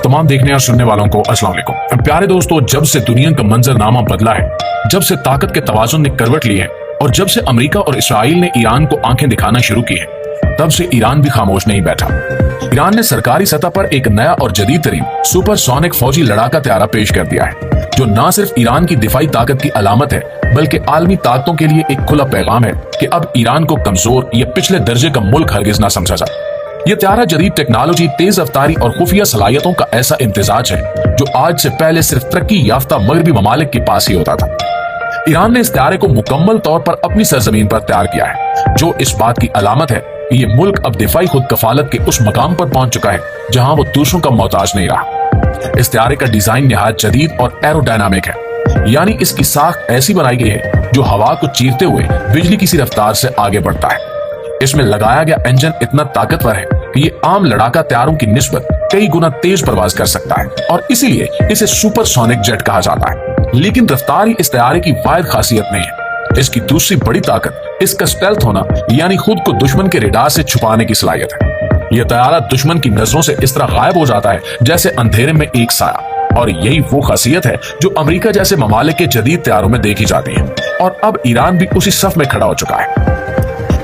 तमाम देखने और सुनने वालों को अस्सलाम वालेकुम। प्यारे दोस्तों, जब से दुनिया का मंजरनामा बदला है, जब से ताकत के तवाज़ुन ने करवट ली है और जब से अमेरिका और इसराइल ने ईरान को आंखें दिखाना शुरू की है, तब से ईरान भी खामोश नहीं बैठा। ईरान ने सरकारी सतह पर एक नया और जदीद तरीन सुपरसोनिक फौजी लड़ाका तैयारा पेश कर दिया है, जो न सिर्फ ईरान की दिफाई ताकत की अलामत है, बल्कि आलमी ताकतों के लिए एक खुला पैगाम है कि अब ईरान को कमजोर या पिछले दर्जे का मुल्क हरगिज ना समझा जाए। यह तैयारा जदीद टेक्नोलॉजी, तेज रफ्तारी और खुफिया सलाहियतों का ऐसा इम्तिजाज है जो आज से पहले सिर्फ तरक्की याफ्ता मगरबी ममालिक के पास ही होता था। ईरान ने इस तैयारे को मुकम्मल तौर पर अपनी सरजमीन पर तैयार किया है, जो इस बात की अलामत है कि ये मुल्क अब दिफाई खुद कफालत के उस मकाम पर पहुंच चुका है जहां वो दूसरों का मोहताज नहीं रहा। इस तैयारे का डिजाइन निहायत जदीद और एरोडायनामिक है, यानी इसकी साख ऐसी बनाई गई है जो हवा को चीरते हुए बिजली की सी रफ्तार से आगे बढ़ता है। इसमें लगाया गया इंजन इतना ताकतवर है कि ये आम लड़ाका तैयारों की निस्बत कई गुना तेज परवाज कर सकता है और इसीलिए इसे सुपरसोनिक जेट कहा जाता है। लेकिन रफ्तार ही इस तैयारे की वाहिद खासियत नहीं है। इसकी दूसरी बड़ी ताकत इसका स्टेल्थ होना, यानी खुद को दुश्मन के रेडार से छुपाने की सलाहियत है। यह तैयारा दुश्मन की नजरों से इस तरह गायब हो जाता है जैसे अंधेरे में एक साया, और यही वो खासियत है जो अमेरिका जैसे ममालिक के जदीद तैयारों में देखी जाती है, और अब ईरान भी उसी सफ में खड़ा हो चुका है।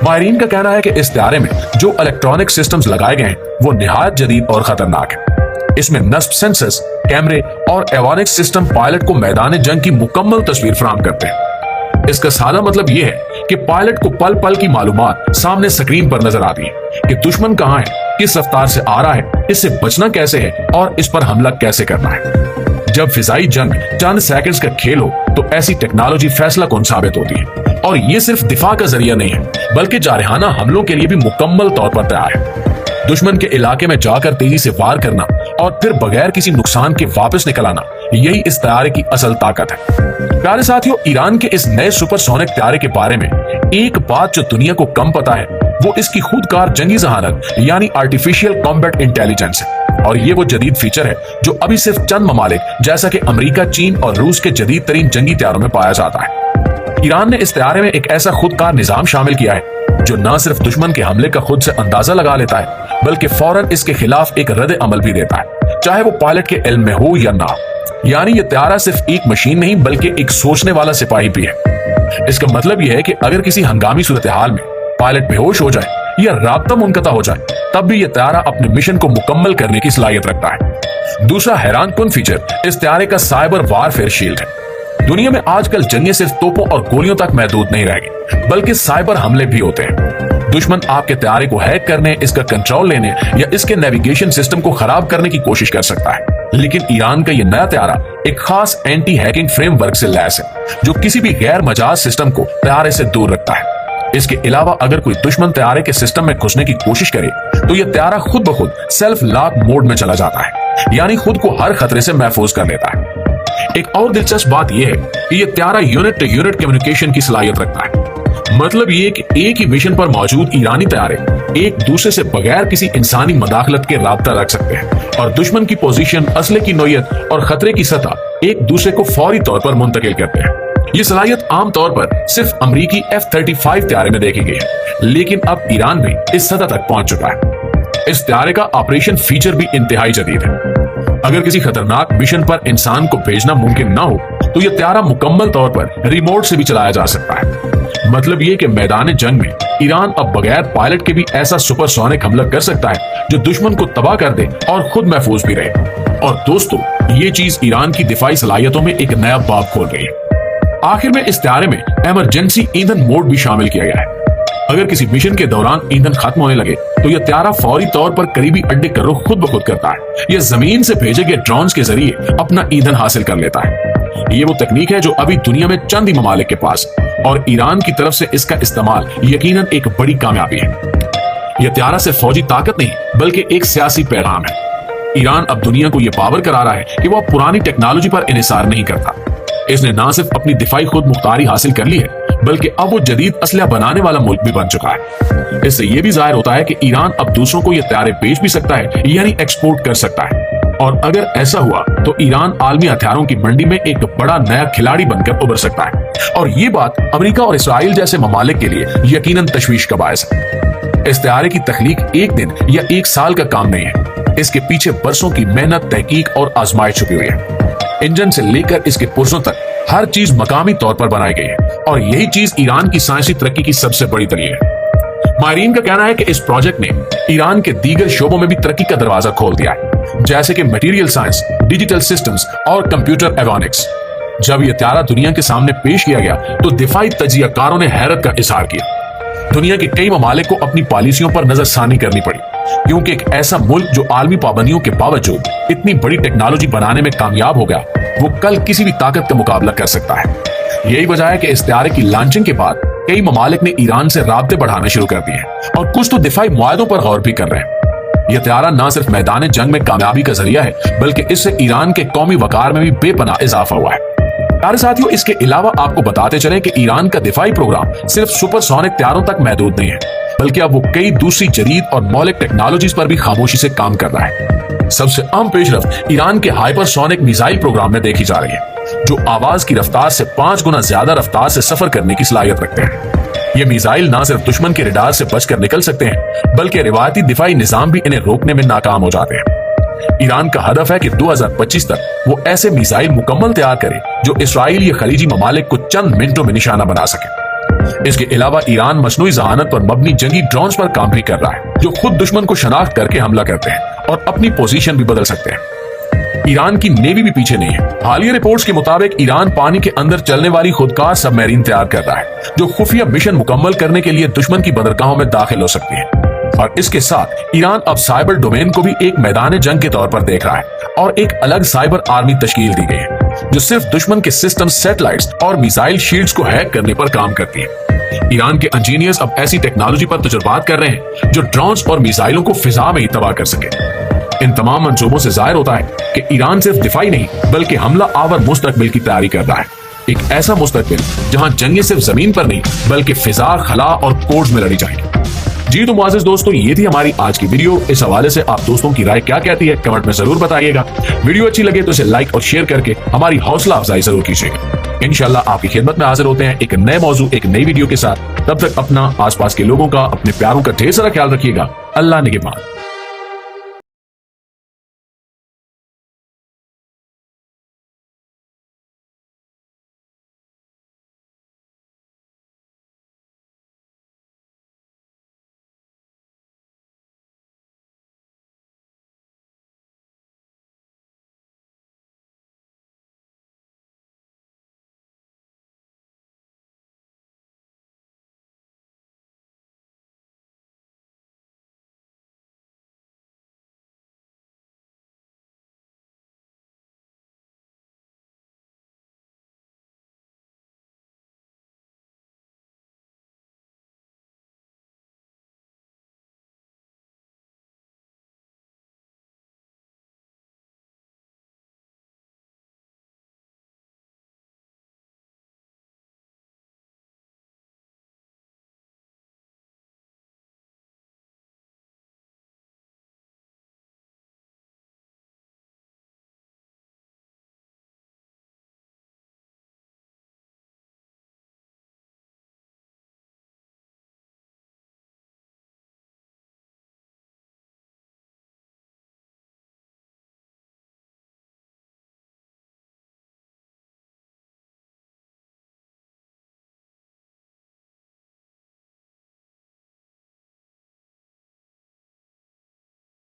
माहिरीन का कहना है कि इस तैयारे में जो इलेक्ट्रॉनिक सिस्टम्स लगाए गए हैं वो निहायत जदीद और खतरनाक है। इसमें नस्ब सेंसर्स, कैमरे और एवानिक्स सिस्टम पायलट को मैदान जंग की मुकम्मल तस्वीर फराहम करते हैं। इसका सादा मतलब यह है कि पायलट को पल पल की मालूमात सामने स्क्रीन पर नजर आती है कि दुश्मन कहां है, किस रफ्तार से आ रहा है, इससे बचना कैसे है और इस पर हमला कैसे करना है। जब फिजाई जंग चंद सेकंड्स का खेल हो तो ऐसी टेक्नोलॉजी फैसला कौन साबित होती है, और ये सिर्फ दिफा का जरिया नहीं है बल्कि जारहाना हमलों के लिए भी मुकम्मल तौर पर तैयार है। दुश्मन के इलाके में जाकर तेजी से वार करना और फिर बगैर किसी नुकसान के वापस निकल आना, यही इस तैयारे की असल ताकत है। प्यारे साथियों, ईरान के इस नए सुपरसोनिक तैयारे के बारे में एक बात जो दुनिया को कम पता है वो इसकी खुदकार जंगी जहानत यानी आर्टिफिशियल कॉम्बैट इंटेलिजेंस है, और ये वो जदीद फीचर है जो अभी सिर्फ चंद ममालिक जैसा कि अमेरिका, चीन और रूस के जदीद तरीन जंगी तैयारों में पाया जाता है। ईरान ने इस तैयारे में एक ऐसा खुदकार निजाम शामिल किया है जो न सिर्फ दुश्मन के हमले का खुद से अंदाजा लगा लेता है बल्कि फौरन इसके खिलाफ एक रद्द अमल भी देता है, चाहे वो पायलट के इल्म में हो या ना। यानी ये तैयारा सिर्फ एक मशीन नहीं बल्कि एक सोचने वाला सिपाही भी है। इसका मतलब यह है कि अगर किसी हंगामी सूरत हाल में पायलट बेहोश हो जाए या राब्ता मुनक़ता हो जाए, तब भी यह तैयारा अपने मिशन को मुकम्मल करने की सलाहियत रखता है। दूसरा हैरान कुन फीचर इस तैयारे का साइबर वारफेयर शील्ड है। दुनिया में आजकल जंगें सिर्फ तोपों और गोलियों तक महदूद नहीं रह गई, बल्कि साइबर हमले भी होते हैं। दुश्मन आपके तैयारे को हैक करने, इसका कंट्रोल लेने या इसके नेविगेशन सिस्टम को खराब करने की कोशिश कर सकता है। लेकिन ईरान का यह नया तैयारा एक खास एंटी हैकिंग फ्रेमवर्क से लैस है, जो किसी भी गैर मजाज सिस्टम को तैयारे से दूर रखता है। इसके अलावा अगर कोई दुश्मन तैयारे के सिस्टम में घुसने की कोशिश करे तो यह तैयारा खुद ब खुद सेल्फ लॉक मोड में चला जाता है, यानी खुद को हर खतरे से महफूज कर लेता है। एक और दिलचस्प बात यह है कि यह तैयारा यूनिट टू यूनिट कम्युनिकेशन की सलाहियत रखता है। मतलब ये कि एक ही मिशन पर मौजूद ईरानी तैयारे एक दूसरे से बगैर किसी इंसानी मदाखलत के राब्ता रख सकते हैं और दुश्मन की पोजीशन, असले की नौयत और खतरे की सतह एक दूसरे को फौरी तौर पर मुंतकिल करते हैं। ये सलाहियत आमतौर पर सिर्फ अमरीकी F-35 तैयारे में देखी गई है, लेकिन अब ईरान भी इस सतह तक पहुंच चुका है। इस तैयारे का ऑपरेशन फीचर भी इंतहाई जदीद है। अगर किसी खतरनाक मिशन पर इंसान को भेजना मुमकिन ना हो तो यह तैयारा मुकम्मल तौर पर रिमोट से भी चलाया जा सकता है। मतलब ये कि मैदान जंग में ईरान अब बगैर पायलट के भी ऐसा सुपरसोनिक हमला कर सकता है जो दुश्मन को तबाह कर दे और खुद महफूज भी रहे। और दोस्तों, ये चीज ईरान की दिफाई सलाहियतों में एक नया बाब खोल रही है। आखिर में इस तैयारे में इमरजेंसी ईंधन मोड भी शामिल किया गया है। अगर किसी मिशन के दौरान ईंधन खत्म होने लगे तो यह तैयारा फौरी तौर पर करीबी अड्डे का रुख खुद ब खुद करता है। यह जमीन से भेजे गए ड्रोन्स के जरिए अपना ईंधन हासिल कर लेता है। ये वो तकनीक है जो अभी दुनिया में चंद ही ममालिक के पास, और ईरान की तरफ से इसका इस्तेमाल यकीनन एक बड़ी कामयाबी है। यह तैयारा सिर्फ फौजी ताकत नहीं बल्कि एक सियासी पैगाम है। ईरान अब दुनिया को यह पावर करा रहा है कि वह पुरानी टेक्नोलॉजी पर इन्हिसार नहीं करता। इसने न सिर्फ अपनी दिफाई खुद मुख्तारी हासिल कर ली है बल्कि अब वो जदीद असलहा बनाने वाला मुल्क भी बन चुका है। इससे यह भी जाहिर होता है कि ईरान अब दूसरों को यह तैयारे बेच भी सकता है, यानी एक्सपोर्ट कर सकता है। और अगर ऐसा हुआ तो ईरान आलमी हथियारों की मंडी में एक बड़ा नया खिलाड़ी बनकर उभर सकता है, और ये बात अमेरिका और इसराइल जैसे ममालिक के लिए यकीनन तशवीश का बायस है। इस तैयारे की तख्लीक एक दिन या एक साल का काम नहीं है, इसके पीछे बरसों की मेहनत, तहकीक और आजमाइश छुपी हुई है। इंजन से लेकर इसके पुर्जों तक हर चीज मकामी तौर पर बनाई गई है और यही चीज ईरान की साइंसी तरक्की की सबसे बड़ी दलील है। माहिरीन का कहना है कि इस प्रोजेक्ट ने ईरान के दीगर शोबों में भी तरक्की का दरवाजा खोल दिया है, जैसे कि मटेरियल साइंस, डिजिटल सिस्टम्स और कंप्यूटर एवियोनिक्स। जब यह त्यारा दुनिया के सामने पेश किया गया तो दिफाई तजियाकारों ने हैरत का इजहार किया। दुनिया के कई ममालिक को अपनी पॉलिसियों पर नजरसानी करनी पड़ी, क्योंकि एक ऐसा मुल्क जो आलमी पाबंदियों के बावजूद इतनी बड़ी टेक्नोलॉजी बनाने में कामयाब हो गया, वो कल किसी भी ताकत का मुकाबला कर सकता है। यही वजह है कि इस त्यारे की लॉन्चिंग के बाद कई ममालिक ने ईरान से राब्ते बढ़ाने शुरू कर दिए और कुछ तो दिफाई मुआहदों पर गौर भी कर रहे हैं। यह त्यारा न सिर्फ मैदान जंग में कामयाबी का जरिया है, बल्कि इससे ईरान के कौमी वकार में भी बेपनाह इजाफा हुआ है। प्यारे साथियों, इसके अलावा आपको बताते चलें कि ईरान का दिफाई प्रोग्राम सिर्फ सुपरसोनिक त्यारों तक महदूद नहीं है, बल्कि अब वो कई दूसरी जदीद और मौलिक टेक्नोलॉजीज पर भी खामोशी से काम कर रहा है। सबसे अहम पेशरफ्त ईरान के हाइपरसोनिक मिसाइल प्रोग्राम में देखी जा रही है, जो आवाज की रफ्तार से 5 गुना ज्यादा रफ्तार से सफर करने की सलाहियत रखते हैं। ये मिसाइल न सिर्फ दुश्मन के रडार से बचकर निकल सकते हैं, बल्कि रिवायती दिफाई निजाम भी इन्हें रोकने में नाकाम हो जाते हैं। ईरान का हदफ है कि 2025 तक वो ऐसे मिसाइल मुकम्मल तैयार करे जो इसराइल या खलीजी ममालिक को चंद मिनटों में निशाना बना सके। इसके अलावा ईरान मसनूई जहानत पर मबनी जंगी ड्रोन्स पर काम भी कर रहा है, जो खुद दुश्मन को शनाख्त करके हमला करते हैं और अपनी पोजीशन भी बदल सकते हैं। ईरान की नेवी भी पीछे नहीं है। हालिया रिपोर्ट्स के मुताबिक ईरान पानी के अंदर चलने वाली खुदकार सबमरीन तैयार कर रहा है, जो खुफिया मिशन मुकम्मल करने के लिए दुश्मन की बंदरगाहों में दाखिल हो सकती है। और इसके साथ ईरान अब साइबर डोमेन को भी एक मैदान जंग के तौर पर देख रहा है और एक अलग साइबर आर्मी तश्कील दी गई है, जो सिर्फ दुश्मन के सिस्टम, सैटेलाइट्स और मिसाइल शील्ड्स को हैक करने पर काम करती है। ईरान के इंजीनियर्स अब ऐसी टेक्नोलॉजी पर तजुर्बात कर रहे हैं जो ड्रोन्स और मिसाइलों को फिजा में ही तबाह कर सके। इन तमाम मंसूबों से जाहिर होता है कि ईरान सिर्फ दिफाई नहीं, बल्कि हमला आवर मुस्तकबिल की तैयारी कर रहा है। एक ऐसा मुस्तकबिल जहां जंगें सिर्फ जमीन पर नहीं, बल्कि फिजा, खला और कोर्ट्स में लड़ी जाएंगी। जी तो मुआज़िज़ दोस्तों, ये थी हमारी आज की वीडियो। इस हवाले से आप दोस्तों की राय क्या कहती है, कमेंट में जरूर बताइएगा। वीडियो अच्छी लगे तो इसे लाइक और शेयर करके हमारी हौसला अफजाई जरूर कीजिएगा। इंशाल्लाह आपकी खिदमत में हाजिर होते हैं एक नए मौजू, एक नई वीडियो के साथ। तब तक अपना, आसपास के लोगों का, अपने प्यारों का ढेर सारा ख्याल रखिएगा। अल्लाह निगहबान।